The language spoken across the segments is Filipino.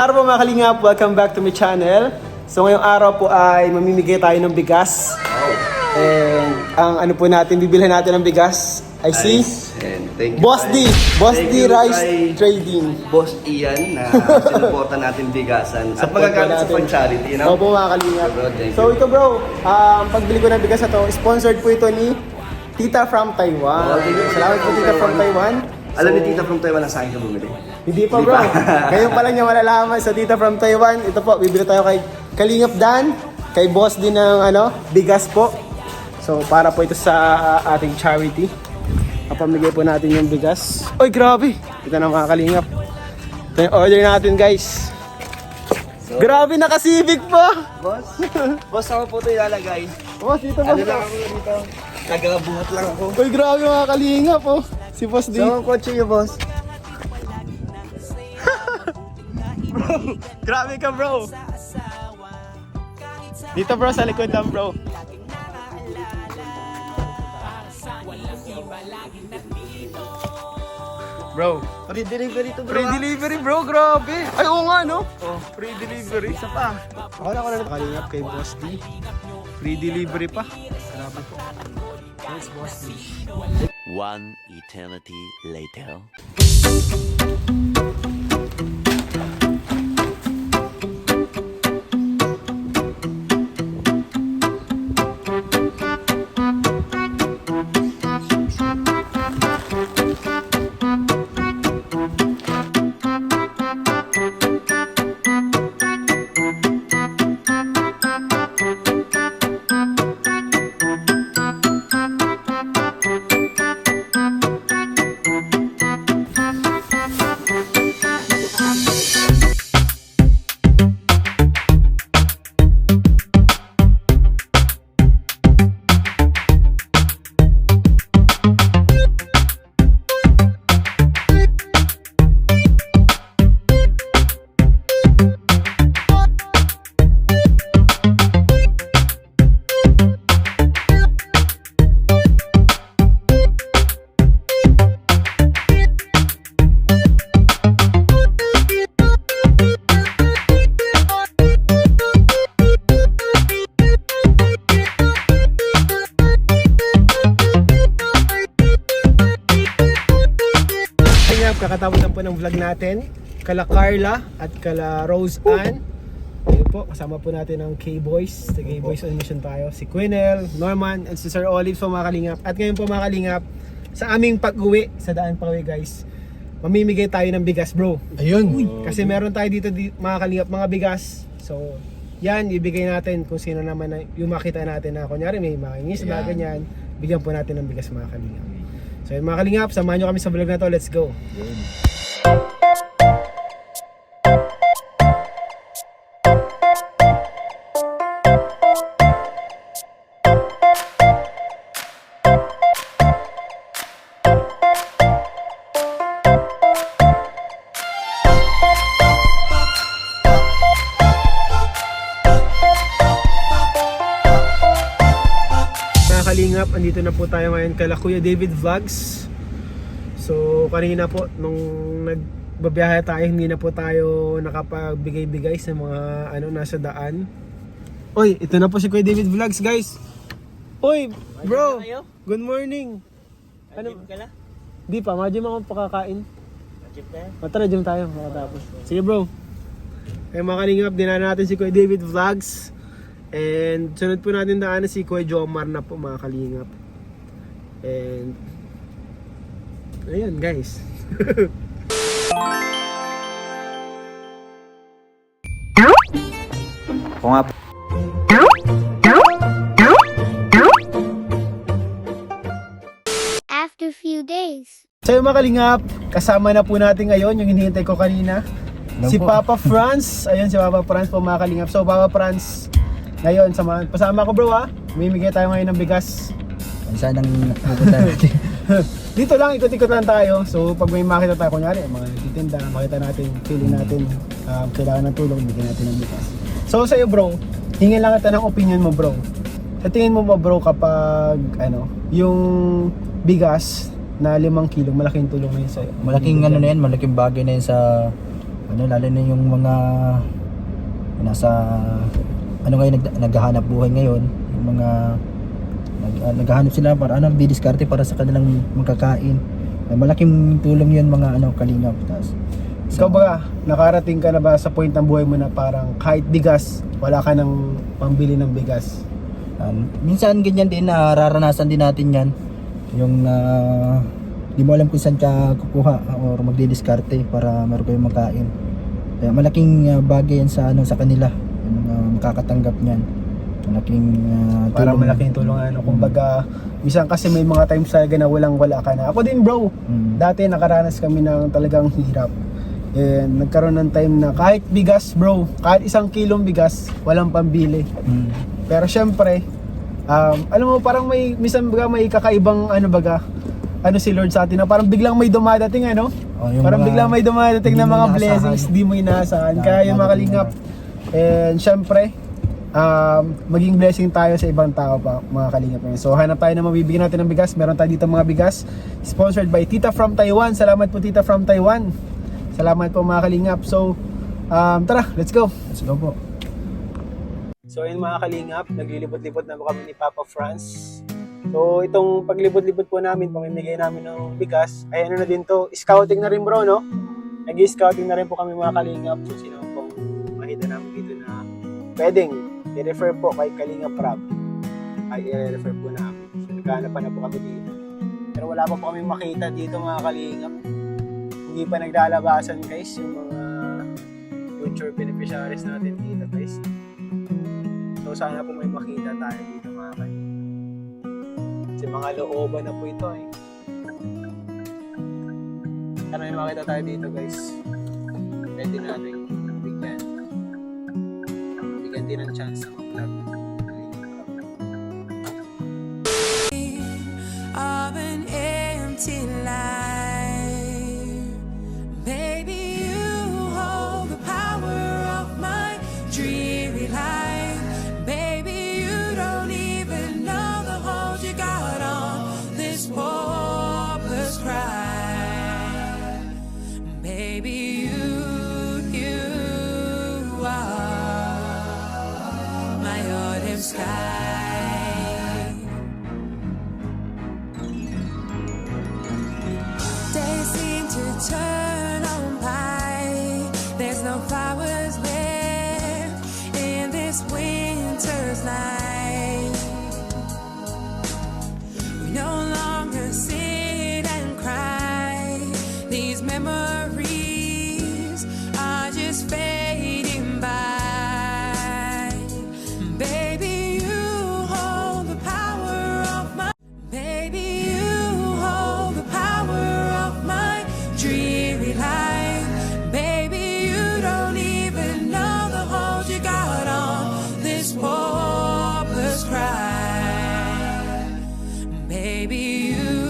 Araw po mga kalingap, welcome back to my channel. So ngayong araw po ay mamimigay tayo ng bigas. And ang ano po natin, bibilhan natin ng bigas ay si And thank you Boss D. Boss Thank D you Rice kay Trading. Boss Ian na sinuporta natin bigasan at magagamit sa pang-charity. Opo mga kalingap. Bro, thank you. So ito bro, pagbili ko ng bigas na to, sponsored po ito ni Tita from Taiwan. Salamat po Tita from Taiwan. Alam ni Tita from Taiwan na sa akin ka bumili. Hindi pa bro. Ngayon pa lang niya malalaman sa Tita from Taiwan. Ito po, bibili tayo kay Kalingap Dan, kay Boss din ng bigas po. So para po ito sa ating charity. Kapamigay po natin yung bigas. Oy, grabe! Ito na mga Kalingap. Ito yung order natin guys. Grabe, naka-civic pa! Boss? Boss, ako po ito ilalagay. Boss, dito Ano boss. lang ako dito? Nagabuhat lang ako. Oy, grabe mga Kalingap oh. Si Boss D. So, ang kotse niyo, boss? Grabe ka bro. Dito bro, sa likod lang bro. Bro, Free delivery to, bro. free delivery bro, grabe. Ay oo nga no. Oh, free delivery. Isa pa. Ako na Kalingap kay Boss D. Free delivery pa. Grabe po. Thanks Boss D. One eternity later. Kakatapos lang po ng vlog natin. Kala Carla at kala Rose Ann. Ayun po, kasama po natin ang K-Boys. Sa K-Boys on mission tayo. Si Quinel, Norman, and si Sir Olive po mga Kalingap. At ngayon po mga Kalingap, sa aming pag-uwi, sa daan pa-uwi guys, mamimigay tayo ng bigas bro. Ayun. Kasi meron tayo dito mga Kalingap, mga bigas. So, yan, ibigay natin kung sino naman yung makita natin na kunyari may makingis na ganyan. Bigyan po natin ng bigas mga Kalingap. So yun mga Kalingap, samahan nyo kami sa vlog na to. Let's go! Kalingap, andito na po tayo ngayon kay Kuya David Vlogs. So kanina po nung nagbabiyahe tayo, hindi na po tayo nakapagbigay-bigay sa mga nasa daan. Oy, ito na po si Kuya David Vlogs guys. Oy, bro. Good morning. Ano? Di pa, ma-gym ako pakakain. Tara, gym tayo makatapos. Sige bro. Kaya mga Kalingap, dinaan natin si Kuya David Vlogs. And sunod po natin daan si Kuya Jomar na po mga Kalingap. And ayun guys. Oo nga po. After few days. So yung mga Kalingap, kasama na po natin ngayon yung hinihintay ko kanina. Si Papa Franz. Ayun si Papa Franz po mga Kalingap. So Papa Franz, ngayon pasama ko bro ha. Mamimigay tayo ngayon ng bigas. Saan ang pupunta natin? Dito lang, ikot-ikot lang tayo. So pag may makita tayo, kunyari mga nagtitinda, makita natin, feeling natin kailangan ng tulong, bigyan natin ng bigas. So sa'yo bro, hingin lang kita ng opinion mo bro. Sa tingin mo ba bro kapag yung bigas na 5 kilo, malaking tulong na yun sa'yo? Malaking ano na yan, malaking bagay na yan sa ano, lalo na yung mga nasa ano ngayon, naghahanap buhay ngayon, yung mga naghahanap sila para ano, didiskarte para sa kanilang magkakain. Malaking tulong yun mga ano, kalingap. Tapos Ikaw ba, nakarating ka na ba sa point ng buhay mo na parang kahit bigas, wala ka nang pambili ng bigas? minsan ganyan din, nararanasan din natin yan, yung di mo alam kung saan ka kukuha or magdidiskarte para meron kayong makain. Kaya malaking bagay yan sa ano, sa kanila, yung mga makakatanggap niyan. Malaking Parang tulong. malaking tulong ano, kumbaga minsan kasi may mga times talaga na wala ka na. Ako din bro, dati nakaranas kami ng talagang hirap. And nagkaroon ng time na kahit bigas bro, kahit 1 kilong bigas, walang pambili. Pero syempre, alam mo parang may minsan baga may kakaibang ano si Lord sa atin na parang biglang may dumadating ano? Yung Parang mga biglang may dumadating hindi na mo mga inaasahan. blessings di mo inaasahan. Kaya yung mga kalingap. And syempre, maging blessing tayo sa ibang tao pa, mga kalingap. So hanap tayo na mabibigyan natin ng bigas. Meron tayo dito mga bigas sponsored by Tita from Taiwan. Salamat po Tita from Taiwan. Salamat po mga kalingap. So tara, let's go. Let's go po. So ayun mga kalingap, naglilibot-libot na kami ni Papa Franz. So itong paglibot-libot po namin, pamimigay namin ng bigas, ay ano na din to, scouting na rin bro, no? Nag-scouting na rin po kami mga kalingap. So sino pong makita namin dito na pwedeng i-refer po kay Kalingap Rob, ay i-refer po namin. So naghahanap pa na po kami dito. Pero wala pa po kami makita dito mga kalingap. Hindi pa naglalabasan guys yung mga future beneficiaries natin dito guys. So sana po may makita tayo dito mga kalingap. Kasi mga looban na po ito eh. Sana may makita tayo dito guys. Pwede natin bigyan. Bigyan din ng chance sa mag-vlog. Of an empty life, baby, you hold the power of my dreary life. Baby, you don't even know the hold you got on this hopeless cry. Baby, you are my autumn sky. Days seem to turn on by. There's no flowers left in this winter's night. We no longer sit and cry. These memories are just fading by. Baby, you hold the power of my. Baby, you hold the power of my dreary life. Baby, you don't even know the hold you got on this hopeless cry. Baby, you.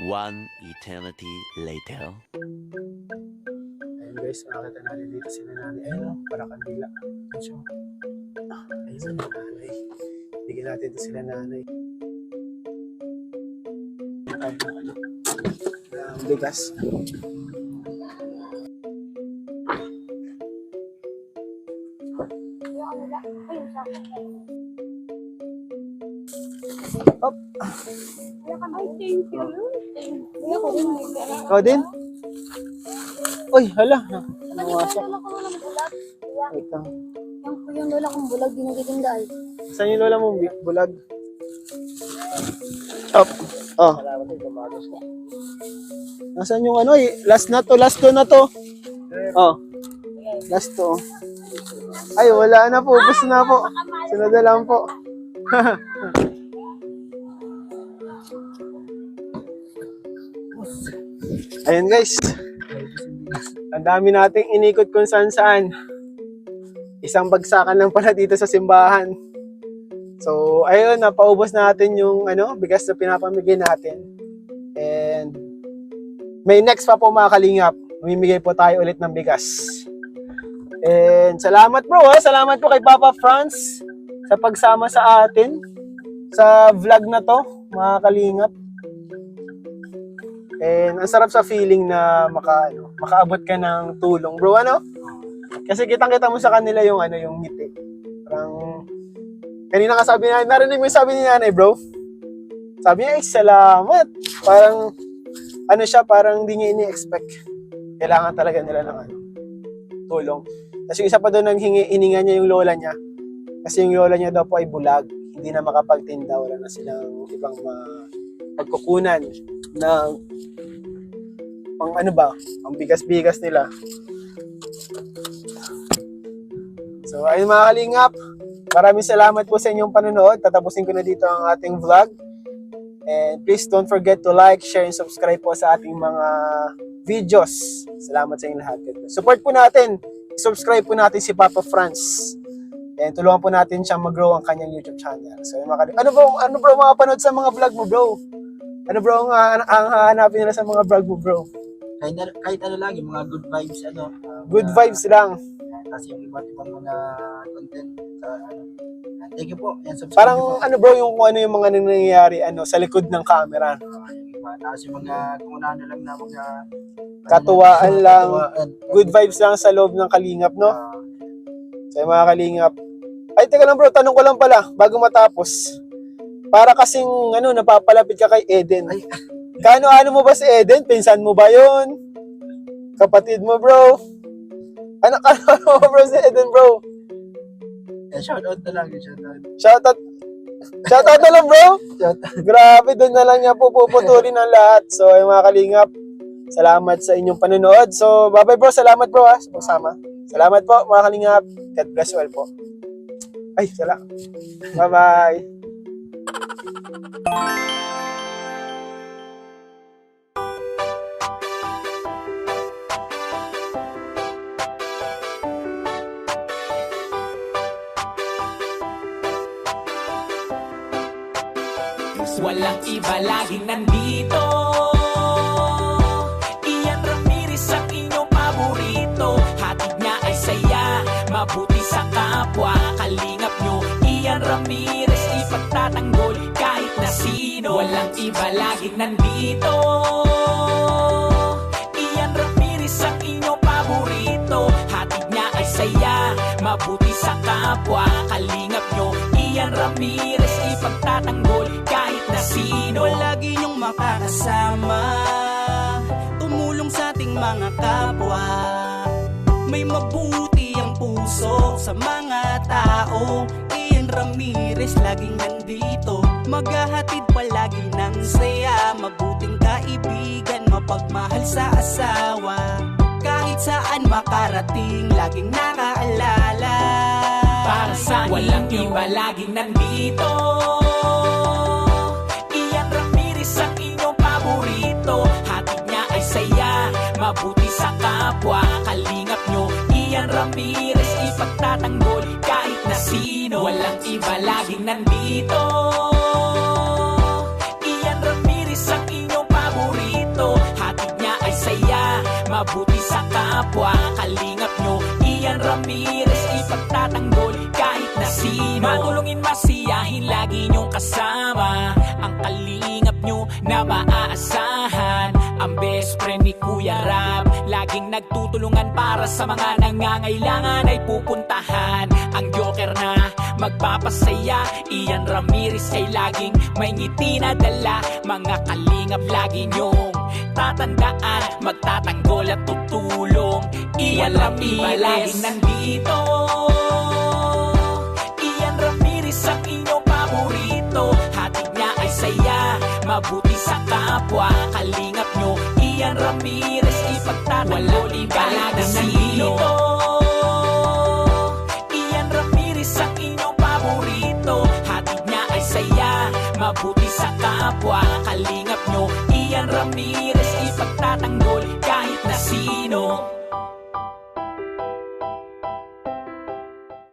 One eternity later. Ayun guys, nakakita natin dito sila nanay. Ayun o, para kandila. Ayun siya. Ayun sila nanay. Bigyan natin ito sila nanay. Ay, bigas. Up. Ikaw din? Uy, hala. Nawasak. Wait lang. Yung lola kong bulag, dinigitinda ay. Saan yung lola mong bulag? Up. Oh. Nasaan yung ano eh? Last na to na to. Oh. Last to. Ay, wala na po. Gusto na po. Sunod na lang po. Ayun guys. Ang dami nating inikot kung saan. Isang bagsakan lang pala dito sa simbahan. So, ayun, napaubos natin yung bigas na pinapamigay natin. And may next pa po mga kalingap. Mamimigay po tayo ulit ng bigas. And salamat bro, salamat po kay Papa Franz sa pagsama sa atin sa vlog na to, mga kalingap. And ang sarap sa feeling na makaabot ka ng tulong, bro, ano? Kasi kitang-kita mo sa kanila yung yung ngiti. Parang kanina nga sabi na, narinig mo yung sabi ni nanay, bro. Sabi niya, salamat. Parang siya, parang hindi niya ini-expect. Kailangan talaga nila ng tulong. Kasi isa pa doon hininga niya yung lola niya. Kasi yung lola niya daw po ay bulag. Hindi na makapagtinda. Wala na silang ibang pagkukunan ng ang bigas-bigas nila. So, ayun mga kalingap. Maraming salamat po sa inyong panonood. Tatapusin ko na dito ang ating vlog. And please don't forget to like, share, and subscribe po sa ating mga videos. Salamat sa inyong lahat. Support po natin. Subscribe po natin si Papa Franz. And tulungan po natin siyang mag-grow ang kanyang YouTube channel. So, ano bro makapanood sa mga vlog mo, bro? Ano bro ang hahanapin nila sa mga vlog mo, bro? Kahit ano lang, yung mga good vibes, Good vibes lang. Kasi yung iba't ibang mga content. Thank you po. Yan, subscribe Parang niyo po. bro, yung yung mga nangyayari sa likod ng camera. Yung iba, tapos yung mga kumunahan na lang na mga Katuwaan lang. katuwaan. Good vibes lang sa loob ng kalingap, no? So yung mga kalingap. Ay, teka lang bro, tanong ko lang pala, bago matapos. Para kasing, napapalapit ka kay Eden. Ay. Ano mo ba si Eden? Pinsan mo ba yun? Kapatid mo, bro? Ano mo bro si Eden, bro? Shoutout na lang, shoutout. Shoutout na lang, bro? Shoutout. Grabe, doon na lang niya puputulin ang lahat. So, yung mga kalingap, salamat sa inyong panonood. So, bye-bye bro. Salamat bro sa pagsama. Salamat po mga kalingap. God bless you all po. Ay, salamat. Bye-bye. Walang iba laging nandito. Ian Ramirez ang inyong paborito. Hatid niya ay saya, mabuti sa kapwa. Kalingap nyo, Ian Ramirez, ipagtatanggol kahit na sino. Walang iba laging nandito. Ian Ramirez ang inyong paborito. Hatid niya ay saya, mabuti sa kapwa. Kalingap nyo, Ian Ramirez, ipagtatanggol kahit na sino. Lagi niyong makakasama, tumulong sa ating mga kapwa. May mabuti ang puso sa mga tao. Ian Ramirez laging nandito, maghahatid palagi ng saya. Mabuting kaibigan, mapagmahal sa asawa. Kahit saan makarating, laging nakaalala. Para sa walang iba laging nandito. Ian Ramirez ang inyong paborito. Hatid niya ay saya, mabuti sa kapwa. Kalingap nyo, Ian Ramirez, ipagtatanggol kahit na sino. Walang iba laging nandito. Ian Ramirez ang inyong paborito. Hatid niya ay saya, mabuti sa kapwa. Kalingap nyo, Ian Ramirez, ipagtatanggol kahit na sino. Matulungin, masiyahin, lagi nyong kasama. Ang kalingap nyo na maaasahan. Ang best friend ni Kuya Rab, laging nagtutulungan para sa mga nangangailangan ay pupuntahan. Ang joker na magpapasaya, Ian Ramirez ay laging may ngiti na dala. Mga kalingap lagi nyong tatandaan, magtatanggol at tutulong. Ian Ramirez laging nandito. Ian Ramirez ang inyong paborito. Hatid niya ay saya, mabuti sa kapwa. Kalingap nyo, Ian Ramirez, ipagtatanggol kahit na sino. Ian Ramirez ang inyong paborito. Hatid niya ay saya, mabuti sa kapwa. Kalingap nyo, Ian Ramirez,